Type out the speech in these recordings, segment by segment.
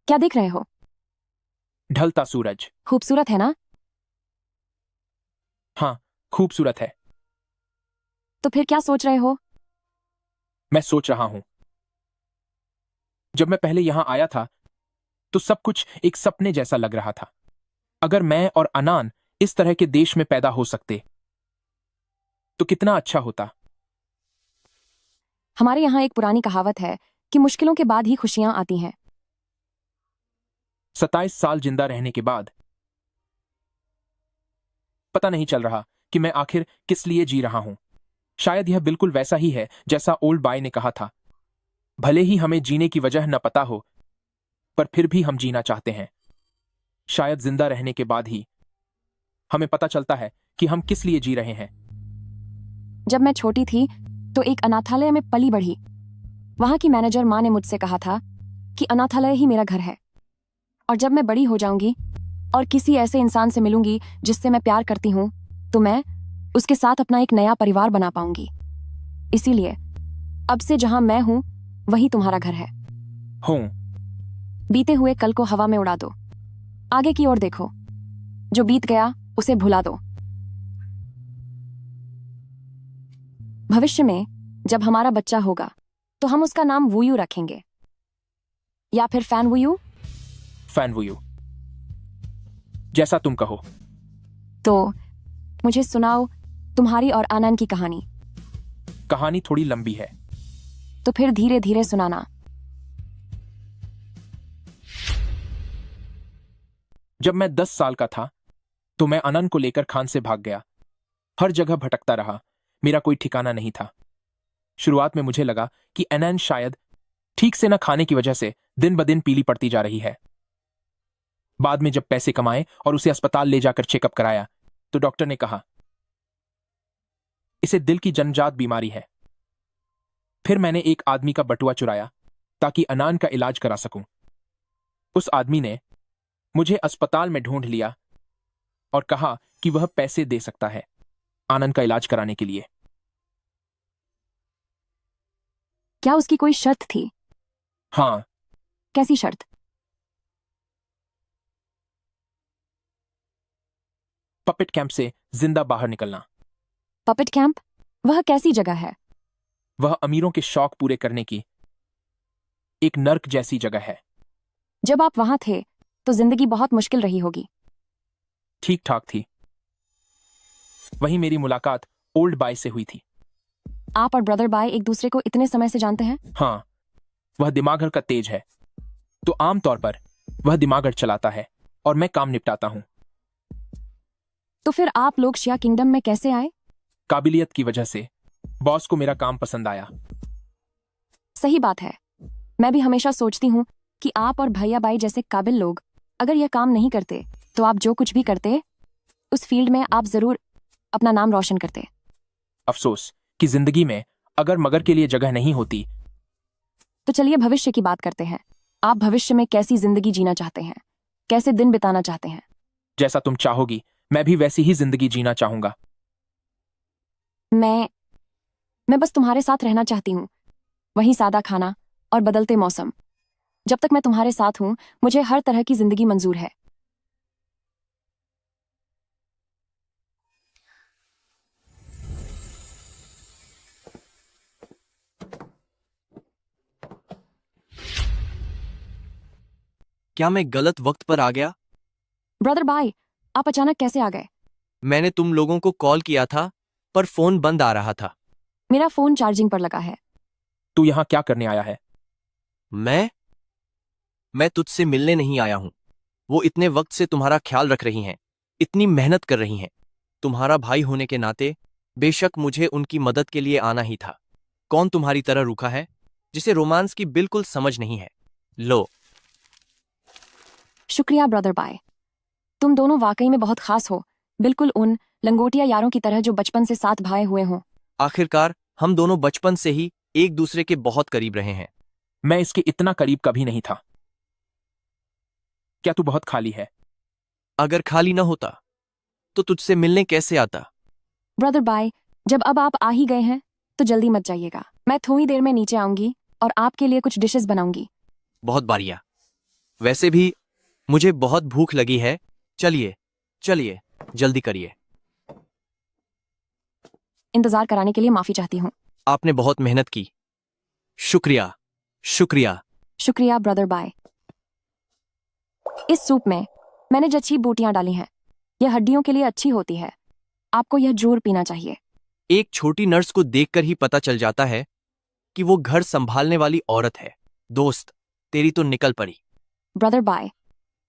क्या देख रहे हो? ढलता सूरज। खूबसूरत है ना? हाँ, खूबसूरत है। तो फिर क्या सोच रहे हो? मैं सोच रहा हूं, जब मैं पहले यहां आया था तो सब कुछ एक सपने जैसा लग रहा था। अगर मैं और अनान इस तरह के देश में पैदा हो सकते तो कितना अच्छा होता। हमारे यहाँ एक पुरानी कहावत है कि मुश्किलों के बाद ही खुशियां आती हैं। 27 साल जिंदा रहने के बाद पता नहीं चल रहा कि मैं आखिर किस लिए जी रहा हूं। शायद यह बिल्कुल वैसा ही है जैसा ओल्ड बाय ने कहा था, भले ही हमें जीने की वजह न पता हो, पर फिर भी हम जीना चाहते हैं। शायद जिंदा रहने के बाद ही हमें पता चलता है कि हम किस लिए जी रहे हैं। जब मैं छोटी थी तो एक अनाथालय में पली बढ़ी। वहां की मैनेजर माँ ने मुझसे कहा था कि अनाथालय ही मेरा घर है, और जब मैं बड़ी हो जाऊंगी और किसी ऐसे इंसान से मिलूंगी जिससे मैं प्यार करती हूँ तो मैं उसके साथ अपना एक नया परिवार बना पाऊंगी। इसीलिए अब से जहां मैं हूं वही तुम्हारा घर है। हूं। बीते हुए कल को हवा में उड़ा दो, आगे की ओर देखो, जो बीत गया उसे भुला दो। भविष्य में जब हमारा बच्चा होगा तो हम उसका नाम वुयू रखेंगे, या फिर फैन वुयू। फैन वुयू, जैसा तुम कहो। तो मुझे सुनाओ तुम्हारी और आनंद की कहानी। कहानी थोड़ी लंबी है। तो फिर धीरे धीरे सुनाना। जब मैं 10 साल का था तो मैं अनन को लेकर खान से भाग गया। हर जगह भटकता रहा, मेरा कोई ठिकाना नहीं था। शुरुआत में मुझे लगा कि अनन शायद ठीक से न खाने की वजह से दिन ब दिन पीली पड़ती जा रही है। बाद में जब पैसे कमाए और उसे अस्पताल ले जाकर चेकअप कराया तो डॉक्टर ने कहा इसे दिल की जन्मजात बीमारी है। फिर मैंने एक आदमी का बटुआ चुराया ताकि अनान का इलाज करा सकूं। उस आदमी ने मुझे अस्पताल में ढूंढ लिया और कहा कि वह पैसे दे सकता है आनंद का इलाज कराने के लिए। क्या उसकी कोई शर्त थी? हाँ, कैसी शर्त? पपेट कैंप से जिंदा बाहर निकलना। Puppet camp? वह कैसी जगह है? वह अमीरों के शौक पूरे करने की एक नर्क जैसी जगह है। जब आप वहां थे तो जिंदगी बहुत मुश्किल रही होगी। ठीक ठाक थी। वहीं मेरी मुलाकात ओल्ड बाय से हुई थी। आप और ब्रदर बाय एक दूसरे को इतने समय से जानते हैं? हाँ, वह दिमागर का तेज है, तो आमतौर पर वह दिमागर चलाता है और मैं काम निपटाता हूं। तो फिर आप लोग शिया किंगडम में कैसे आए? काबिलियत की वजह से बॉस को मेरा काम पसंद आया। सही बात है। मैं भी हमेशा सोचती हूँ कि आप और भैया बाई जैसे काबिल लोग अगर यह काम नहीं करते तो आप जो कुछ भी करते उस फील्ड में आप जरूर अपना नाम रोशन करते। अफसोस कि जिंदगी में अगर मगर के लिए जगह नहीं होती। तो चलिए भविष्य की बात करते हैं। आप भविष्य में कैसी जिंदगी जीना चाहते हैं? कैसे दिन बिताना चाहते हैं? जैसा तुम चाहोगी मैं भी वैसी ही जिंदगी जीना चाहूंगा। मैं बस तुम्हारे साथ रहना चाहती हूँ। वही सादा खाना और बदलते मौसम। जब तक मैं तुम्हारे साथ हूँ मुझे हर तरह की जिंदगी मंजूर है। क्या मैं गलत वक्त पर आ गया? ब्रदर बाय, आप अचानक कैसे आ गए? मैंने तुम लोगों को कॉल किया था पर फोन बंद आ रहा था। मेरा फोन चार्जिंग पर लगा है। तू यहां क्या करने आया है? मैं तुझसे मिलने नहीं आया हूं। वो इतने वक्त से तुम्हारा ख्याल रख रही हैं, इतनी मेहनत कर रही हैं। तुम्हारा भाई होने के नाते बेशक मुझे उनकी मदद के लिए आना ही था। कौन तुम्हारी तरह रूखा है जिसे रोमांस की बिल्कुल समझ नहीं है? लो। शुक्रिया ब्रदर बाय। तुम दोनों वाकई में बहुत खास हो, बिल्कुल उन लंगोटिया यारों की तरह जो बचपन से साथ भाए हुए हों। आखिरकार हम दोनों बचपन से ही एक दूसरे के बहुत करीब रहे हैं। मैं इसके इतना करीब कभी नहीं था। क्या तू बहुत खाली है? अगर खाली न होता तो तुझसे मिलने कैसे आता? ब्रदर बाय, जब अब आप आ ही गए हैं तो जल्दी मत जाइएगा। मैं थोड़ी देर में नीचे आऊंगी और आपके लिए कुछ डिशेस बनाऊंगी। बहुत बढ़िया। वैसे भी मुझे बहुत भूख लगी है। चलिए चलिए, जल्दी करिए। इंतजार कराने के लिए माफी चाहती हूँ। आपने बहुत मेहनत की। शुक्रिया शुक्रिया। शुक्रिया ब्रदर, बाय। इस सूप में मैंने जच्छी बूटियां डाली हैं। यह हड्डियों के लिए अच्छी होती है। आपको यह जरूर पीना चाहिए। एक छोटी नर्स को देखकर ही पता चल जाता है कि वो घर संभालने वाली औरत है। दोस्त, तेरी तो निकल पड़ी। Brother, bye.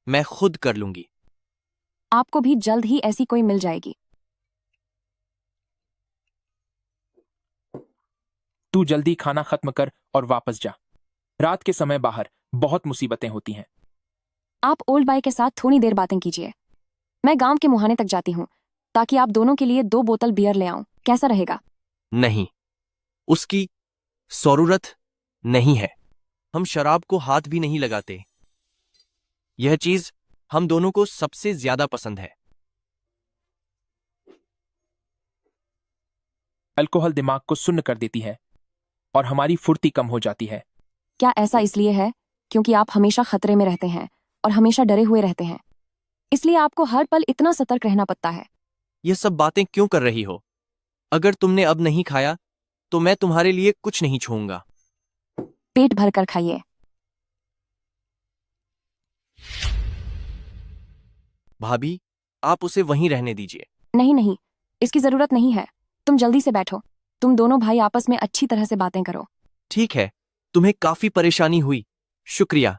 मैं खुद कर लूंगी। आपको भी जल्द ही ऐसी कोई मिल जाएगी। तू जल्दी खाना खत्म कर और वापस जा। रात के समय बाहर बहुत मुसीबतें होती हैं। आप ओल्ड बाय के साथ थोड़ी देर बातें कीजिए। मैं गांव के मुहाने तक जाती हूँ ताकि आप दोनों के लिए 2 बोतल बियर ले आऊं। कैसा रहेगा? नहीं, उसकी जरूरत नहीं है। हम शराब को हाथ भी नहीं लगाते। यह चीज हम दोनों को सबसे ज्यादा पसंद है। अल्कोहल दिमाग को सुन्न कर देती है और हमारी फुर्ती कम हो जाती है। क्या ऐसा इसलिए है क्योंकि आप हमेशा खतरे में रहते हैं और हमेशा डरे हुए रहते हैं, इसलिए आपको हर पल इतना सतर्क रहना पड़ता है? ये सब बातें क्यों कर रही हो? अगर तुमने अब नहीं खाया तो मैं तुम्हारे लिए कुछ नहीं छूऊंगा। पेट भरकर खाइए। भाभी, आप उसे वहीं रहने दीजिए। नहीं नहीं, इसकी जरूरत नहीं है। तुम जल्दी से बैठो। तुम दोनों भाई आपस में अच्छी तरह से बातें करो। ठीक है, तुम्हें काफी परेशानी हुई। शुक्रिया।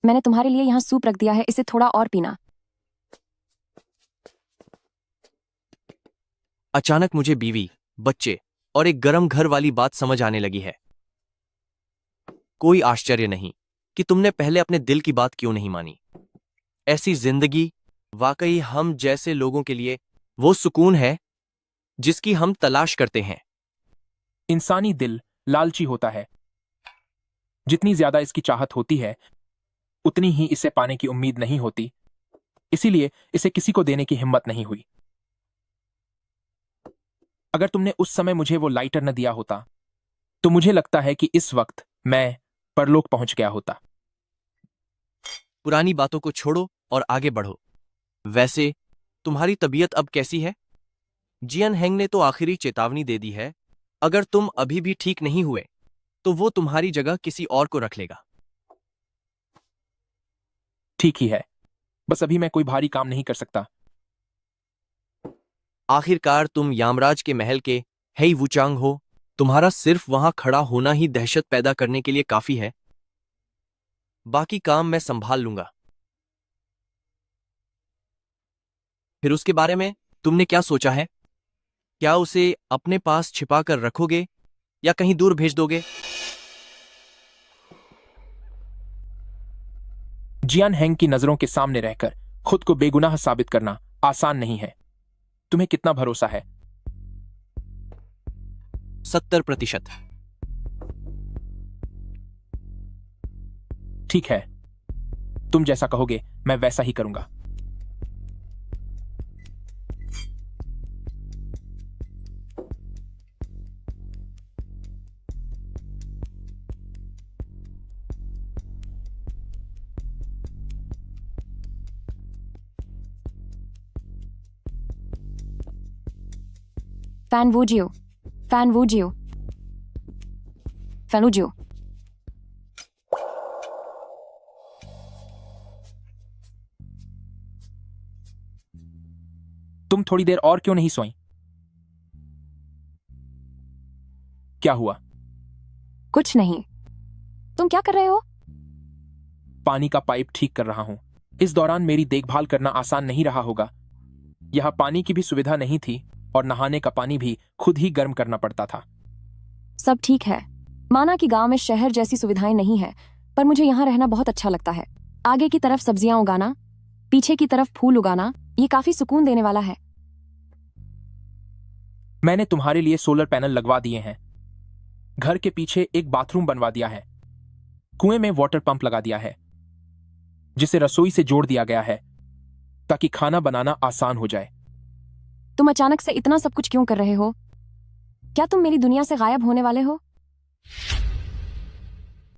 मैंने तुम्हारे लिए यहाँ सूप रख दिया है, इसे थोड़ा और पीना। अचानक मुझे बीवी, बच्चे और एक गर्म घर वाली बात समझ आने लगी है। कोई आश्चर्य नहीं कि तुमने पहले अपने दिल की बात क्यों नहीं मानी। ऐसी जिंदगी वाकई हम जैसे लोगों के लिए वो सुकून है जिसकी हम तलाश करते हैं। इंसानी दिल लालची होता है। जितनी ज्यादा इसकी चाहत होती है उतनी ही इसे पाने की उम्मीद नहीं होती, इसीलिए इसे किसी को देने की हिम्मत नहीं हुई। अगर तुमने उस समय मुझे वो लाइटर न दिया होता तो मुझे लगता है कि इस वक्त मैं परलोक पहुंच गया होता। पुरानी बातों को छोड़ो और आगे बढ़ो। वैसे तुम्हारी तबीयत अब कैसी है? जियन हेंग ने तो आखिरी चेतावनी दे दी है। अगर तुम अभी भी ठीक नहीं हुए तो वो तुम्हारी जगह किसी और को रख लेगा। ठीक ही है, बस अभी मैं कोई भारी काम नहीं कर सकता। आखिरकार तुम यामराज के महल के हेई वुचांग हो। तुम्हारा सिर्फ वहां खड़ा होना ही दहशत पैदा करने के लिए काफी है। बाकी काम मैं संभाल लूंगा। फिर उसके बारे में तुमने क्या सोचा है? क्या उसे अपने पास छिपा कर रखोगे या कहीं दूर भेज दोगे? जियान हेंग की नजरों के सामने रहकर खुद को बेगुनाह साबित करना आसान नहीं है। तुम्हें कितना भरोसा है? 70%। ठीक है, तुम जैसा कहोगे मैं वैसा ही करूंगा। फैन वूजियो, फैन वूजियो, फैन वूजियो। तुम थोड़ी देर और क्यों नहीं सोई? क्या हुआ? कुछ नहीं। तुम क्या कर रहे हो? पानी का पाइप ठीक कर रहा हूं। इस दौरान मेरी देखभाल करना आसान नहीं रहा होगा। यहां पानी की भी सुविधा नहीं थी और नहाने का पानी भी खुद ही गर्म करना पड़ता था। सब ठीक है। माना कि गांव में शहर जैसी सुविधाएं नहीं है, पर मुझे यहाँ रहना बहुत अच्छा लगता है। आगे की तरफ सब्जियां उगाना, पीछे की तरफ फूल उगाना, ये काफी सुकून देने वाला है। मैंने तुम्हारे लिए सोलर पैनल लगवा दिए हैं। घर के पीछे एक बाथरूम बनवा दिया है। कुएं में वाटर पंप लगा दिया है जिसे रसोई से जोड़ दिया गया है ताकि खाना बनाना आसान हो जाए। तुम अचानक से इतना सब कुछ क्यों कर रहे हो? क्या तुम मेरी दुनिया से गायब होने वाले हो?